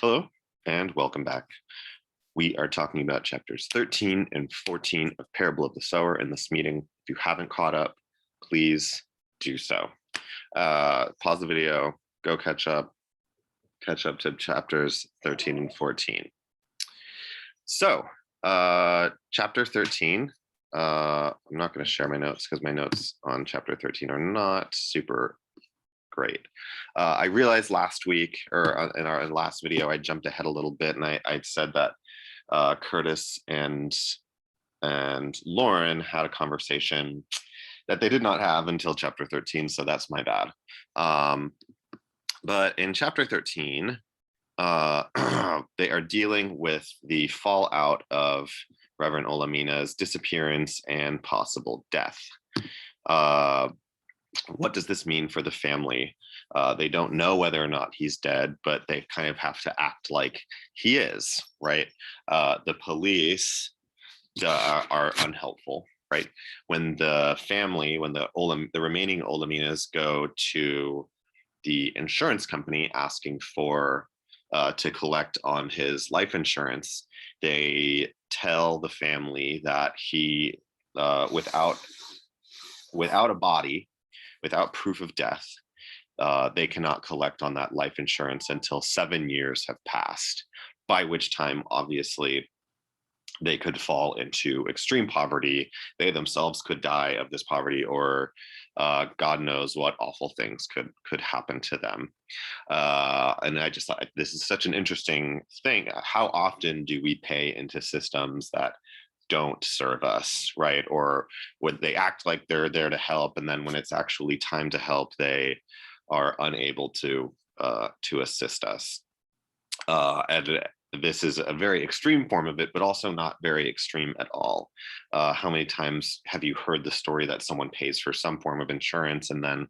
Hello and welcome back. We are talking about chapters 13 and 14 of Parable of the Sower in this meeting. If you haven't caught up, please do so. Pause the video, go catch up to chapters 13 and 14. So, chapter 13, I'm not going to share my notes because my notes on chapter 13 are not super great. I realized last week, or in our last video, I jumped ahead a little bit, and I said that Curtis and Lauren had a conversation that they did not have until chapter 13, so that's my bad. But in chapter 13, they are dealing with the fallout of Reverend Olamina's disappearance and possible death. What does this mean for the family? They don't know whether or not he's dead, but they kind of have to act like he is, right? The police are unhelpful, right? When the family, when the remaining Olaminas go to the insurance company asking for to collect on his life insurance, they tell the family that he, without a body, without proof of death, they cannot collect on that life insurance until 7 years have passed, by which time, obviously, they could fall into extreme poverty. They themselves could die of this poverty, or God knows what awful things could happen to them. And I just thought this is such an interesting thing. How often do we pay into systems that don't serve us, right? Or would they act like they're there to help, and then when it's actually time to help, they are unable to assist us? And this is a very extreme form of it, but also not very extreme at all. How many times have you heard the story that someone pays for some form of insurance, and then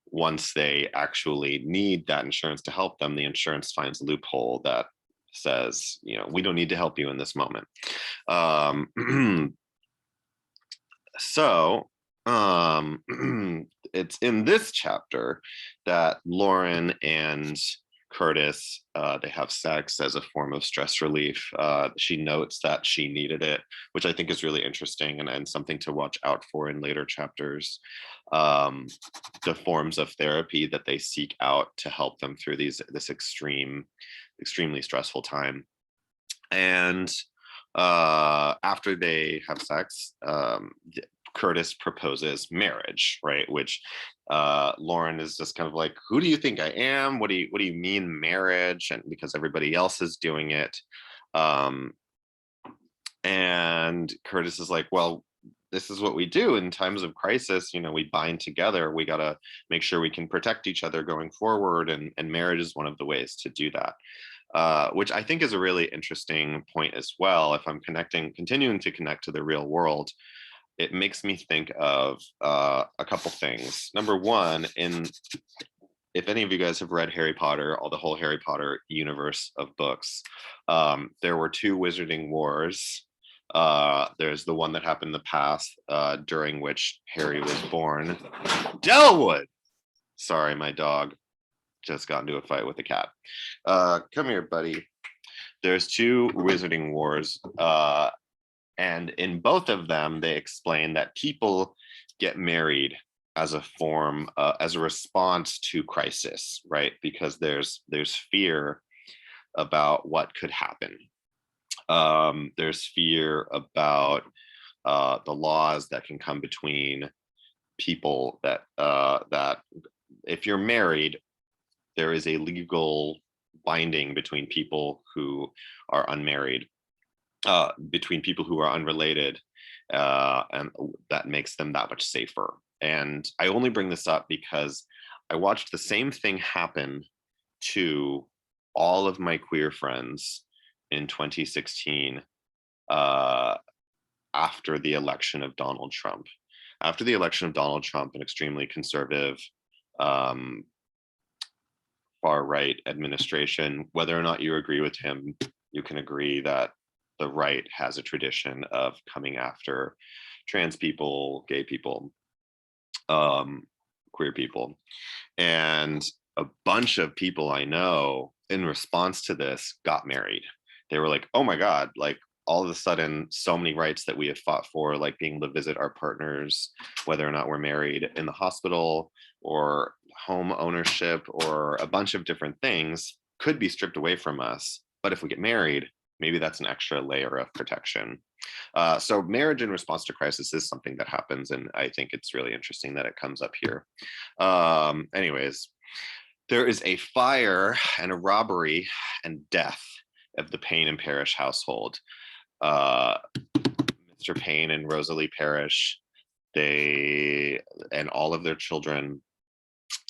once they actually need that insurance to help them, the insurance finds a loophole that says, we don't need to help you in this moment. So it's in this chapter that Lauren and Curtis, they have sex as a form of stress relief. She notes that she needed it, which I think is really interesting and something to watch out for in later chapters. The forms of therapy that they seek out to help them through this extremely stressful time. And after they have sex, Curtis proposes marriage, right? Which Lauren is just kind of like, who do you think I am? What do you mean marriage? And because everybody else is doing it. And Curtis is like, well, this is what we do in times of crisis. We bind together. We got to make sure we can protect each other going forward. And marriage is one of the ways to do that. Which I think is a really interesting point as well. If I'm continuing to connect to the real world, it makes me think of a couple things. Number one, if any of you guys have read Harry Potter, the whole Harry Potter universe of books, there were 2 Wizarding Wars. There's the one that happened in the past, during which Harry was born. Delwood! Sorry, my dog just got into a fight with a cat. Come here, buddy. There's 2 Wizarding Wars, and in both of them, they explain that people get married as a form, as a response to crisis, right? Because there's fear about what could happen. There's fear about the laws that can come between people, that if you're married, there is a legal binding between people who are unmarried, between people who are unrelated, and that makes them that much safer. And I only bring this up because I watched the same thing happen to all of my queer friends in 2016, after the election of Donald Trump. After the election of Donald Trump, an extremely conservative, far-right administration, whether or not you agree with him, you can agree that the right has a tradition of coming after trans people, gay people, queer people. And a bunch of people I know in response to this got married. They were like, oh my God, like all of a sudden, so many rights that we have fought for, like being able to visit our partners, whether or not we're married in the hospital or home ownership or a bunch of different things, could be stripped away from us. But if we get married, maybe that's an extra layer of protection. So marriage in response to crisis is something that happens, and I think it's really interesting that it comes up here. Anyways, there is a fire and a robbery and death of the Payne and Parrish household. Mr. Payne and Rosalie Parrish, they and all of their children,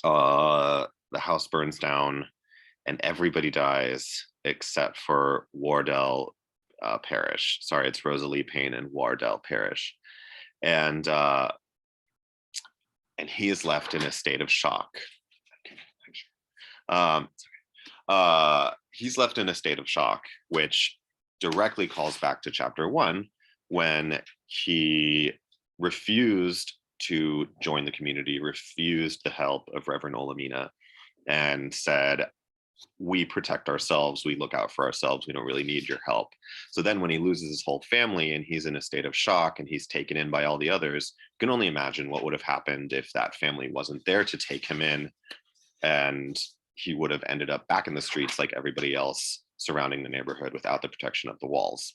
the house burns down and everybody dies except for Wardell Parrish. Sorry, it's Rosalie Payne and Wardell Parrish. And he is left in a state of shock. He's left in a state of shock, which directly calls back to chapter 1, when he refused to join the community, refused the help of Reverend Olamina, and said, we protect ourselves, we look out for ourselves, we don't really need your help. So then when he loses his whole family and he's in a state of shock and he's taken in by all the others, you can only imagine what would have happened if that family wasn't there to take him in, and he would have ended up back in the streets like everybody else surrounding the neighborhood without the protection of the walls.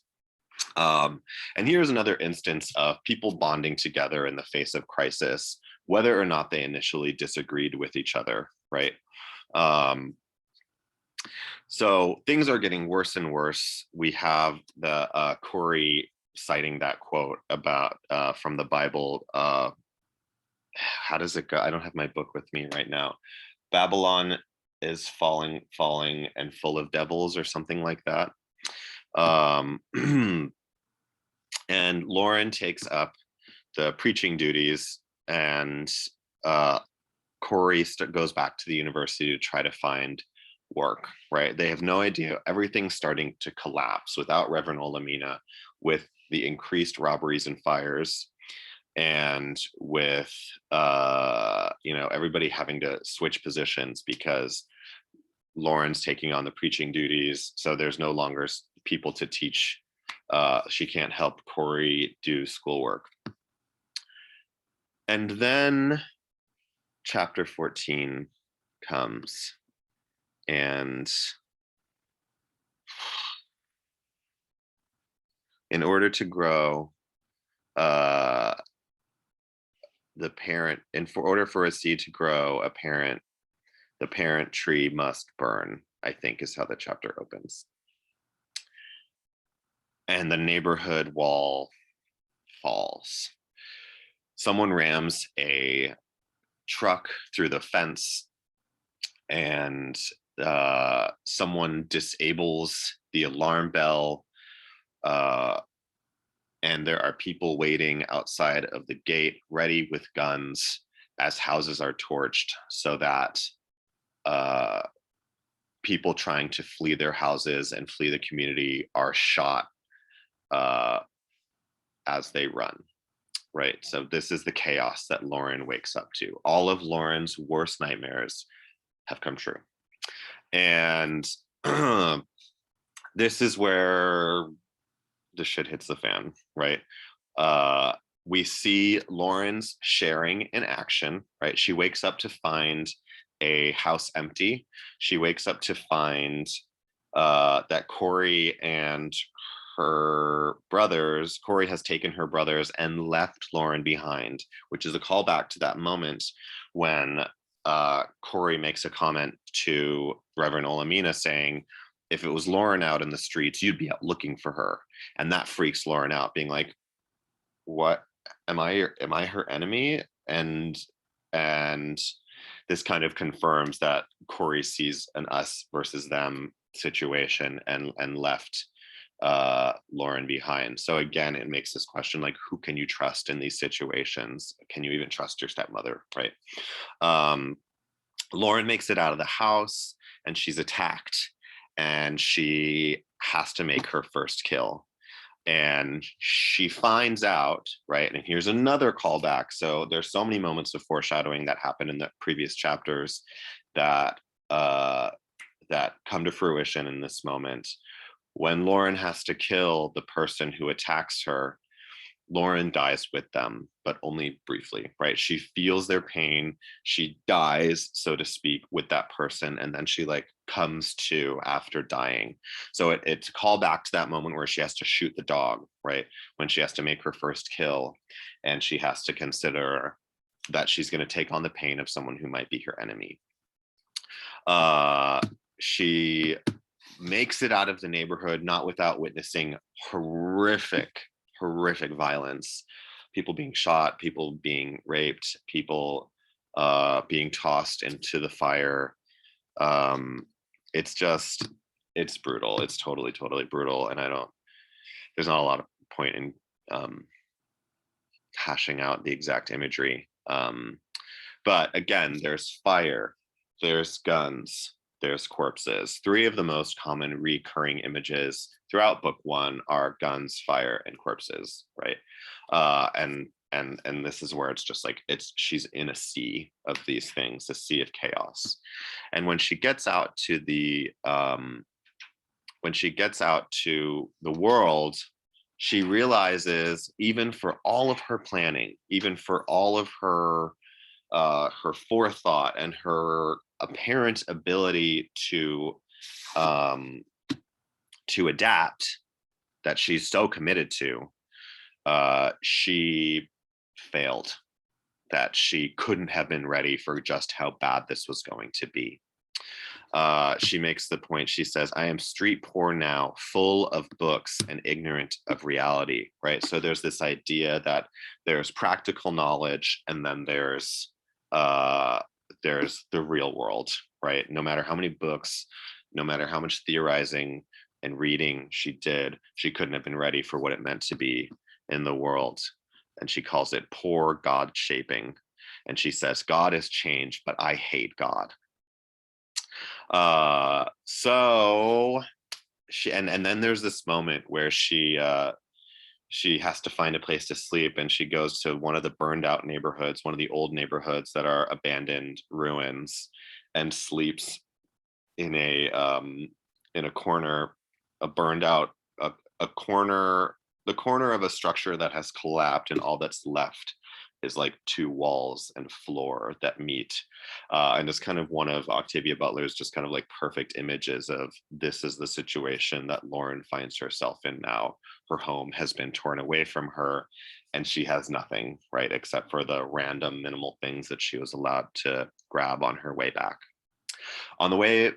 And here's another instance of people bonding together in the face of crisis, whether or not they initially disagreed with each other, right? So things are getting worse and worse. We have the Corey citing that quote about from the Bible. How does it go? I don't have my book with me right now. Babylon is falling, and full of devils, or something like that. And Lauren takes up the preaching duties, and Corey goes back to the university to try to find work, right? They have no idea. Everything's starting to collapse without Reverend Olamina, with the increased robberies and fires, and with everybody having to switch positions because Lauren's taking on the preaching duties, so there's no longer people to teach. She can't help Corey do schoolwork. And then chapter 14 comes, and in order to grow, the parent, and for order for a seed to grow, the parent tree must burn, I think is how the chapter opens. And the neighborhood wall falls. Someone rams a truck through the fence, and someone disables the alarm bell, and there are people waiting outside of the gate ready with guns as houses are torched, so that people trying to flee their houses and flee the community are shot as they run, right? So this is the chaos that Lauren wakes up to. All of Lauren's worst nightmares have come true. And this is where the shit hits the fan, right? We see Lauren's sharing in action, right? She wakes up to find a house empty. She wakes up to find that Corey and her brothers, Corey has taken her brothers and left Lauren behind, which is a callback to that moment when Corey makes a comment to Reverend Olamina saying, if it was Lauren out in the streets, you'd be out looking for her. And that freaks Lauren out, being like, what, am I her enemy? And this kind of confirms that Corey sees an us versus them situation, and left Lauren behind. So again, it makes this question, like, who can you trust in these situations? Can you even trust your stepmother, right? Lauren makes it out of the house, and she's attacked, and she has to make her first kill. And she finds out, right? And here's another callback. So there's so many moments of foreshadowing that happened in the previous chapters that uh, that come to fruition in this moment. When Lauren has to kill the person who attacks her, Lauren dies with them, but only briefly, right? She feels their pain. She dies, so to speak, with that person. And then she like comes to after dying. So it's a call back to that moment where she has to shoot the dog, right? When she has to make her first kill. And she has to consider that she's going to take on the pain of someone who might be her enemy. She makes it out of the neighborhood, not without witnessing horrific violence, people being shot, people being raped, people being tossed into the fire. It's just, it's brutal. It's totally brutal. And there's not a lot of point in hashing out the exact imagery. But again, there's fire, there's guns, there's corpses. Three of the most common recurring images throughout book one are guns, fire, and corpses, right? And this is where it's just like she's in a sea of these things, a sea of chaos. And when she gets out to the world, she realizes, even for all of her planning, even for all of her forethought and her apparent ability to adapt, that she's so committed to, she failed, that she couldn't have been ready for just how bad this was going to be. She makes the point, she says, I am street poor now, full of books and ignorant of reality, right? So there's this idea that there's practical knowledge, and then there's the real world, right? No matter how many books, no matter how much theorizing and reading she did, she couldn't have been ready for what it meant to be in the world. And she calls it poor God shaping. And she says, God has changed, but I hate God. So she, and then there's this moment where she has to find a place to sleep, and she goes to one of the burned out neighborhoods, one of the old neighborhoods that are abandoned ruins, and sleeps in a corner, a burned out a corner, the corner of a structure that has collapsed, and all that's left is like two walls and floor that meet. And it's kind of one of Octavia Butler's just kind of like perfect images of, this is the situation that Lauren finds herself in now. Her home has been torn away from her, and she has nothing, right, except for the random minimal things that she was allowed to grab on her way back. On the way,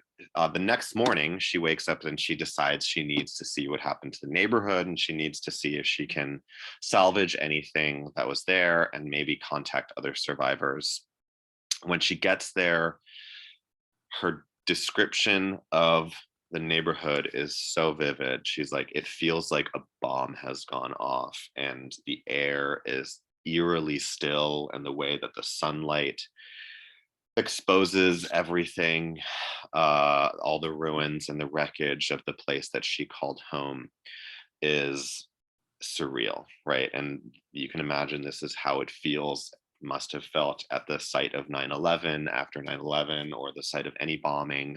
the next morning, she wakes up and she decides she needs to see what happened to the neighborhood, and she needs to see if she can salvage anything that was there and maybe contact other survivors. When she gets there, her description of the neighborhood is so vivid. She's like, it feels like a bomb has gone off, and the air is eerily still, and the way that the sunlight exposes everything, all the ruins and the wreckage of the place that she called home, is surreal, right? And you can imagine this is how it must have felt at the site of 9/11, after 9/11, or the site of any bombing.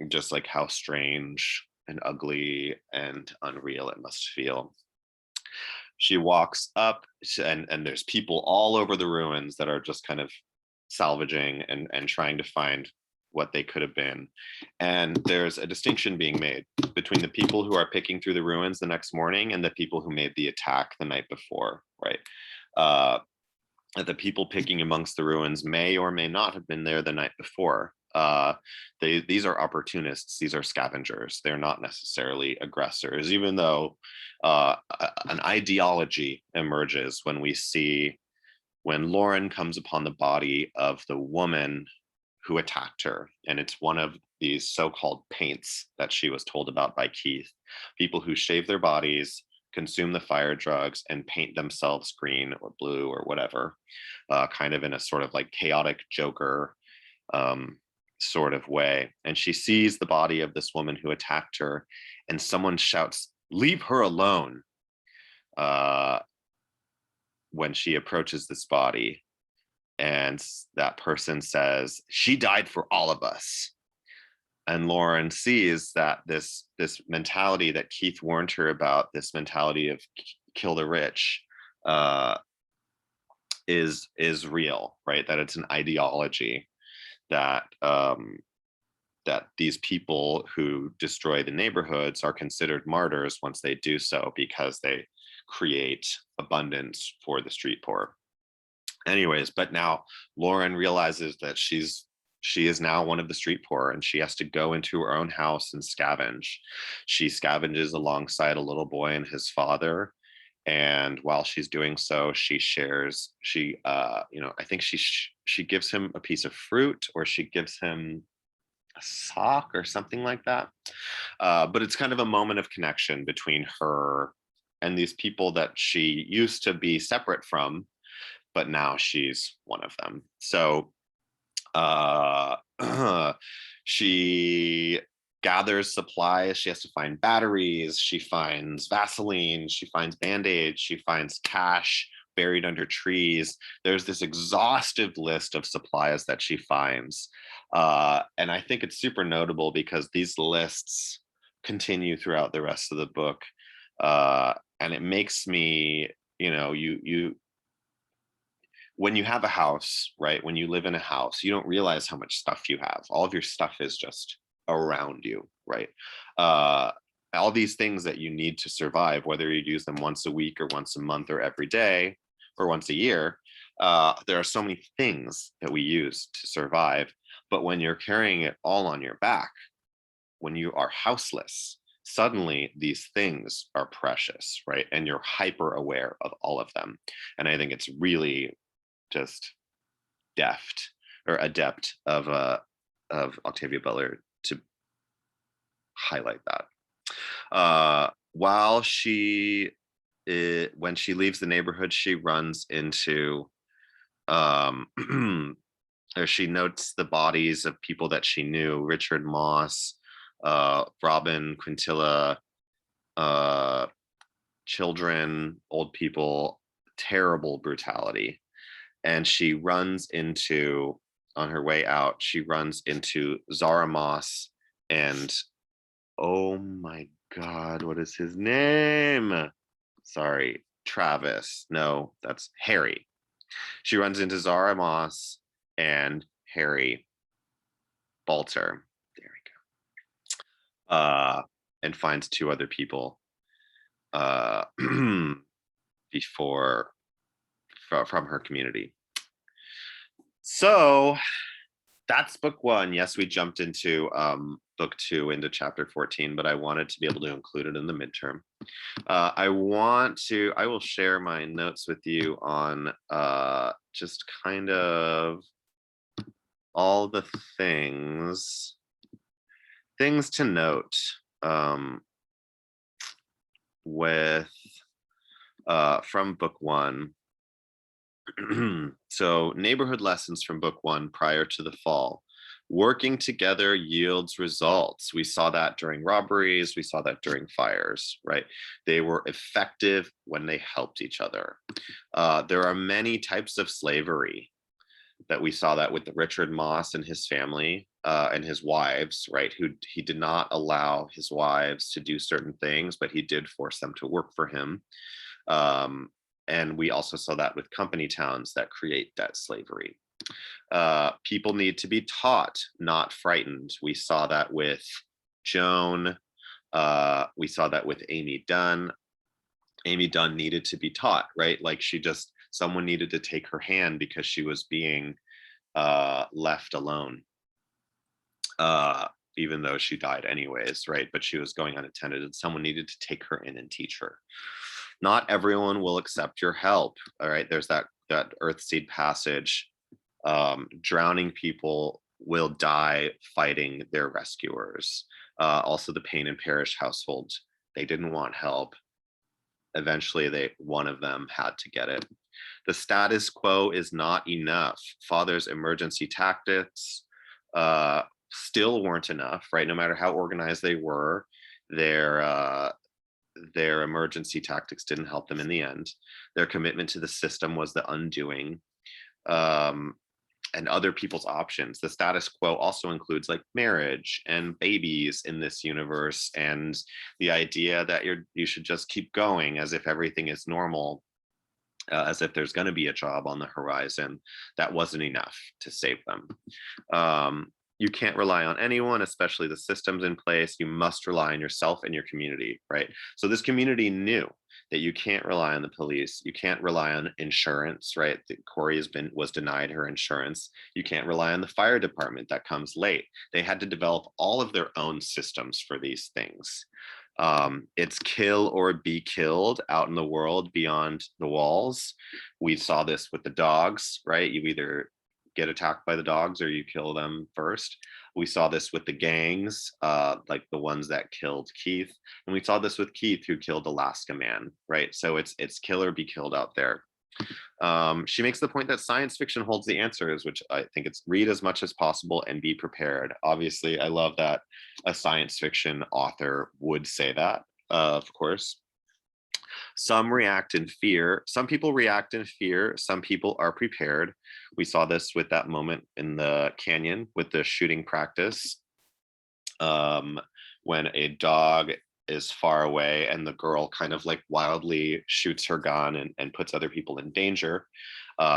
Just like how strange and ugly and unreal it must feel. She walks up, and there's people all over the ruins that are just kind of salvaging and trying to find what they could have been. And there's a distinction being made between the people who are picking through the ruins the next morning and the people who made the attack the night before, right? The people picking amongst the ruins may or may not have been there the night before. These are opportunists, these are scavengers. They're not necessarily aggressors, even though an ideology emerges when Lauren comes upon the body of the woman who attacked her. And it's one of these so-called paints that she was told about by Keith, people who shave their bodies, consume the fire drugs, and paint themselves green or blue or whatever, kind of in a sort of like chaotic Joker sort of way. And she sees the body of this woman who attacked her, and someone shouts, "Leave her alone," when she approaches this body. And that person says, she died for all of us. And Lauren sees that this mentality that Keith warned her about, this mentality of kill the rich, uh, is real, right? That it's an ideology that that these people who destroy the neighborhoods are considered martyrs once they do so, because they create abundance for the street poor. Anyways, but now Lauren realizes that she is now one of the street poor, and she has to go into her own house and scavenge. She scavenges alongside a little boy and his father, and while she's doing so, she shares, I think she gives him a piece of fruit, or she gives him a sock or something like that. But it's kind of a moment of connection between her and these people that she used to be separate from, but now she's one of them. So uh, she gathers supplies. She has to find batteries. She finds Vaseline. She finds Band-Aids. She finds cash buried under trees. There's this exhaustive list of supplies that she finds. And I think it's super notable because these lists continue throughout the rest of the book. And it makes me, you when you have a house, right? When you live in a house, you don't realize how much stuff you have. All of your stuff is just around you, right? Uh, all these things that you need to survive, whether you use them once a week or once a month or every day or once a year, there are so many things that we use to survive. But when you're carrying it all on your back, when you are houseless, suddenly these things are precious, right? And you're hyper aware of all of them. And I think it's really just deft or adept of Octavia Butler to highlight that. While when she leaves the neighborhood, she runs into or she notes the bodies of people that she knew: Richard Moss, Robin Quintilla, children, old people, terrible brutality. And she runs into, on her way out, she runs into Zara Moss and, oh my God, what is his name? Sorry, Travis. No, that's Harry. She runs into Zara Moss and Harry Balter. There we go. And finds two other people before from her community. So that's book one. Yes, we jumped into book two, into chapter 14, but I wanted to be able to include it in the midterm. I will share my notes with you on just kind of all the things to note with from book one. So, neighborhood lessons from book one prior to the fall. Working together yields results. We saw that during robberies. We saw that during fires, right? They were effective when they helped each other. There are many types of slavery that we saw that with Richard Moss and his family and his wives, right? Who he did not allow his wives to do certain things, but he did force them to work for him. And we also saw that with company towns that create debt slavery. People need to be taught, not frightened. We saw that with Joan. We saw that with Amy Dunn. Amy Dunn needed to be taught, right? Like someone needed to take her hand because she was being left alone. Even though she died anyways, right? But she was going unattended, and someone needed to take her in and teach her. Not everyone will accept your help. All right. There's that Earthseed passage. Drowning people will die fighting their rescuers. Also, the Payne and Parrish household, they didn't want help. Eventually, one of them had to get it. The status quo is not enough. Father's emergency tactics still weren't enough, right? No matter how organized they were, their emergency tactics didn't help them in the end. Their commitment to the system was the undoing. and other people's options. The status quo also includes like marriage and babies in this universe, and the idea that you should just keep going as if everything is normal, as if there's going to be a job on the horizon. That wasn't enough to save them. You can't rely on anyone, especially the systems in place. You must rely on yourself and your community, right? So this community knew that you can't rely on the police. You can't rely on insurance, right? Corey was denied her insurance. You can't rely on the fire department that comes late. They had to develop all of their own systems for these things. It's kill or be killed out in the world beyond the walls. We saw this with the dogs, right? You either get attacked by the dogs or you kill them first. We saw this with the gangs, like the ones that killed Keith, and we saw this with Keith, who killed Alaska Man, right? So it's kill or be killed out there. She makes the point that science fiction holds the answers, which I think it's read as much as possible and be prepared. Obviously, I love that a science fiction author would say that, of course. Some react in fear. Some people react in fear. Some people are prepared. We saw this with that moment in the canyon with the shooting practice, when a dog is far away and the girl kind of like wildly shoots her gun and puts other people in danger.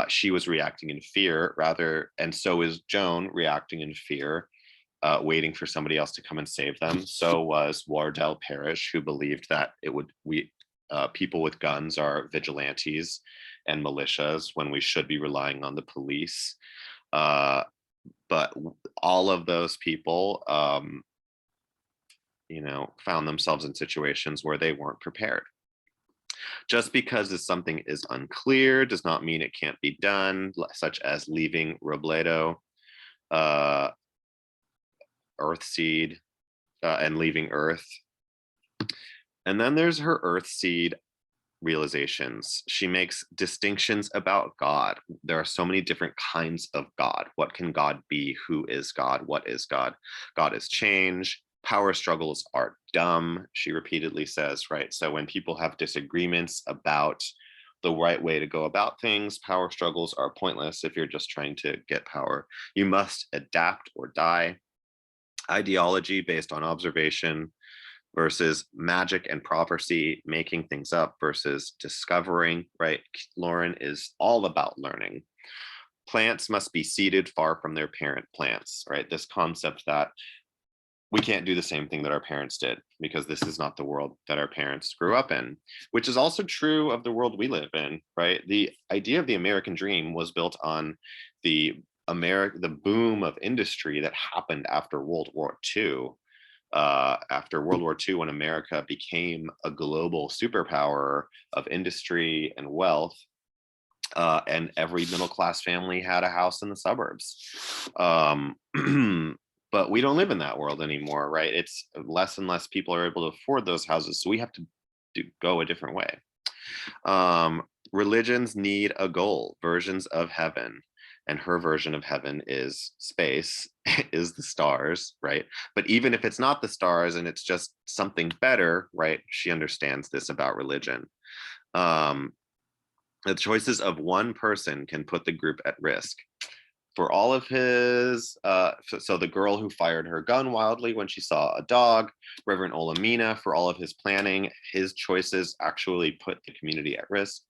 She was reacting in fear rather, and so is Joan reacting in fear, waiting for somebody else to come and save them. So was Wardell Parrish, who believed that people with guns are vigilantes and militias when we should be relying on the police. But all of those people, found themselves in situations where they weren't prepared. Just because something is unclear does not mean it can't be done, such as leaving Robledo, Earthseed, and leaving Earth. And then there's her Earthseed realizations. She makes distinctions about God. There are so many different kinds of God. What can God be? Who is God? What is God? God is change. Power struggles are dumb, she repeatedly says, right? So when people have disagreements about the right way to go about things, power struggles are pointless if you're just trying to get power. You must adapt or die. Ideology based on observation versus magic and prophecy, making things up versus discovering, right? Lauren is all about learning. Plants must be seeded far from their parent plants, right? This concept that we can't do the same thing that our parents did because this is not the world that our parents grew up in, which is also true of the world we live in, right? The idea of the American dream was built on the boom of industry that happened after World War II. After World War II, when America became a global superpower of industry and wealth, and every middle-class family had a house in the suburbs. But we don't live in that world anymore, right? It's less and less people are able to afford those houses, so we have to go a different way. Religions need a goal, versions of heaven, and her version of heaven is space, is the stars, right? But even if it's not the stars and it's just something better, right? She understands this about religion. The choices of one person can put the group at risk. For all of his, so the girl who fired her gun wildly when she saw a dog, Reverend Olamina, for all of his planning, his choices actually put the community at risk.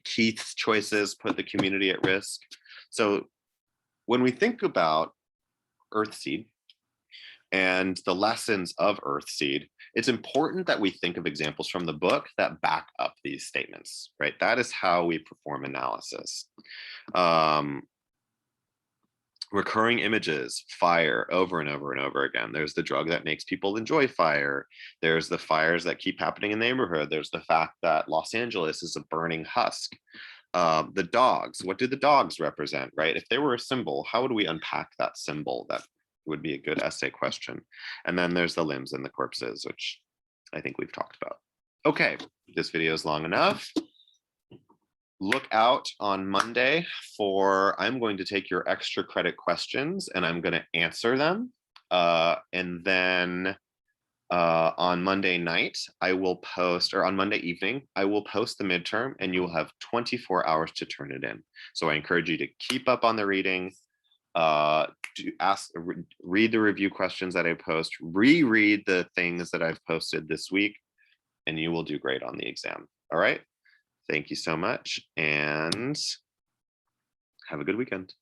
Keith's choices put the community at risk. So when we think about Earthseed and the lessons of Earthseed, it's important that we think of examples from the book that back up these statements, right? That is how we perform analysis. Recurring images, fire, over and over and over again. There's the drug that makes people enjoy fire. There's the fires that keep happening in the neighborhood. There's the fact that Los Angeles is a burning husk. The dogs, what do the dogs represent, right? If they were a symbol, how would we unpack that symbol? That would be a good essay question. And then there's the limbs and the corpses, which I think we've talked about. Okay, this video is long enough. Look out on Monday for, I'm going to take your extra credit questions and I'm going to answer them. And then On Monday night, I will post, or on Monday evening, I will post the midterm, and you will have 24 hours to turn it in. So I encourage you to keep up on the reading, read the review questions that I post, reread the things that I've posted this week, and you will do great on the exam. All right. Thank you so much, and have a good weekend.